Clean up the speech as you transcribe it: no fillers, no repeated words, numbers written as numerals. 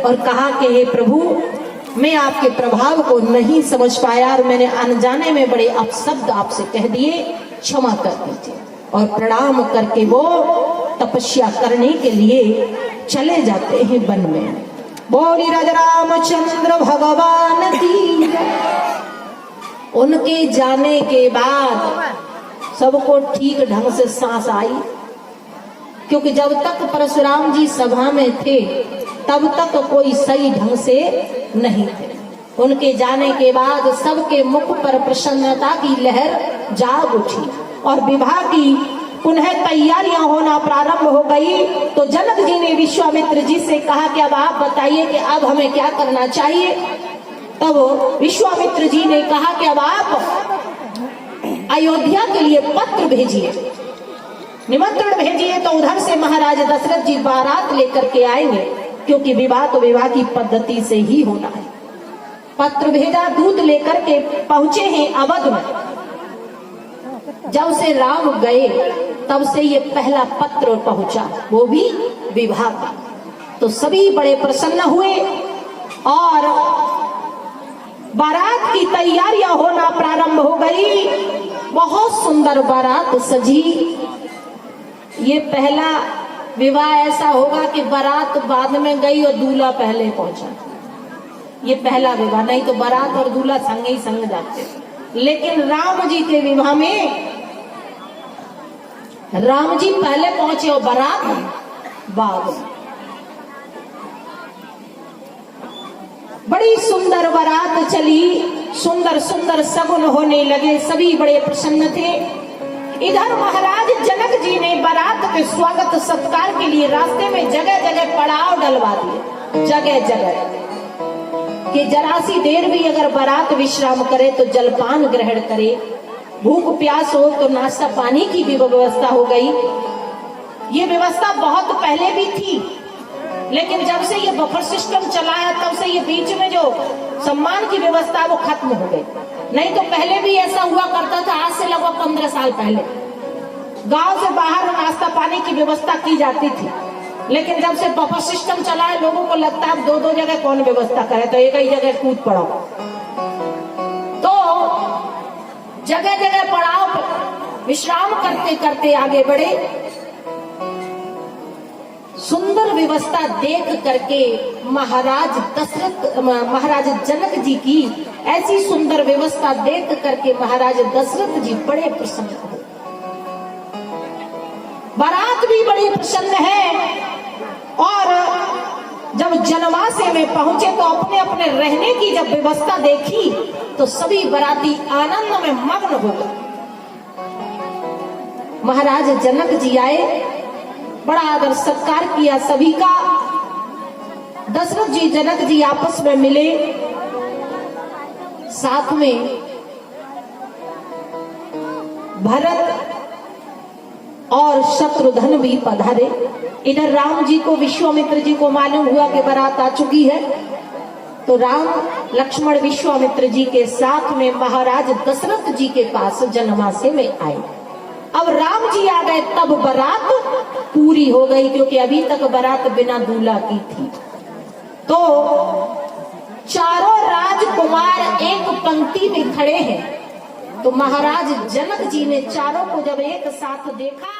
और कहा कि हे प्रभु, मैं आपके प्रभाव को नहीं समझ पाया और मैंने अनजाने में बड़े अपशब्द आपसे कह दिए, क्षमा कर दीजिए। और प्रणाम करके वो तपस्या करने के लिए चले जाते हैं वन में। बोली राजा रामचंद्र भगवान की। उनके जाने के बाद सबको ठीक ढंग से सांस आई, क्योंकि जब तक परशुराम जी सभा में थे तब तक कोई सही ढंग से नहीं थे। उनके जाने के बाद सबके मुख पर प्रसन्नता की लहर जाग उठी और विवाह की पुनः तैयारियां होना प्रारंभ हो गई। तो जनक जी ने विश्वामित्र जी से कहा कि अब आप बताइए कि अब हमें क्या करना चाहिए। तब विश्वामित्र जी ने कहा कि अब आप अयोध्या के लिए पत्र भेजिए, निमंत्रण भेजिए, तो उधर से महाराज दशरथ जी बारात लेकर के आएंगे, क्योंकि विवाह तो विवाह की पद्धति से ही होना है। पत्र भेजा, दूत लेकर के पहुंचे हैं अवध में। जब से राम गए तब से ये पहला पत्र पहुंचा, वो भी विवाह का। तो सभी बड़े प्रसन्न हुए और बारात की तैयारियां होना प्रारंभ हो गई। बहुत सुंदर बारात सजी। ये पहला विवाह ऐसा होगा कि बारात बाद में गई और दूल्हा पहले पहुंचा। ये पहला विवाह, नहीं तो बारात और दूल्हा संग ही संग जाते। लेकिन राम जी के विवाह में राम जी पहले पहुंचे और बारात बाद में। बड़ी सुंदर बारात चली, सुंदर सुंदर सगुन होने लगे, सभी बड़े प्रसन्न थे। इधर महाराज जनक जी ने बारात के स्वागत सत्कार के लिए रास्ते में जगह जगह पड़ाव डलवा दिए, जगह जगह कि जरा सी देर भी अगर बारात विश्राम करे तो जलपान ग्रहण करे, भूख प्यास हो तो नाश्ता पानी की भी व्यवस्था हो गई। ये व्यवस्था बहुत पहले भी थी, लेकिन जब से ये बफर सिस्टम चला है तब से ये बीच में जो सम्मान की व्यवस्था वो खत्म हो गई। नहीं तो पहले भी ऐसा हुआ करता था, आज से लगभग 15 साल पहले गांव से बाहर नाश्ता पानी की व्यवस्था की जाती थी। लेकिन जब से बफर सिस्टम चला है लोगों को लगता है दो दो जगह कौन व्यवस्था करे, तो एक ही जगह कूद पड़ो। तो जगह जगह पड़ाव विश्राम करते करते आगे बढ़े। सुंदर व्यवस्था देख करके महाराज जनक जी की ऐसी सुंदर व्यवस्था देख करके महाराज दशरथ जी बड़े प्रसन्न हुए। बारात भी बड़ी प्रसन्न है। और जब जनवासे में पहुंचे तो अपने अपने रहने की जब व्यवस्था देखी तो सभी बाराती आनंद में मग्न हो गए। महाराज जनक जी आए, बड़ा आदर सत्कार किया सभी का। दशरथ जी जनक जी आपस में मिले, साथ में भरत और शत्रुघ्न भी पधारे। इधर राम जी को विश्वामित्र जी को मालूम हुआ कि बारात आ चुकी है, तो राम लक्ष्मण विश्वामित्र जी के साथ में महाराज दशरथ जी के पास जनवासे में आए। अब राम जी आ गए तब बारात पूरी हो गई, क्योंकि अभी तक बारात बिना दूल्हा की थी। तो चारों राजकुमार एक पंक्ति में खड़े हैं। तो महाराज जनक जी ने चारों को जब एक साथ देखा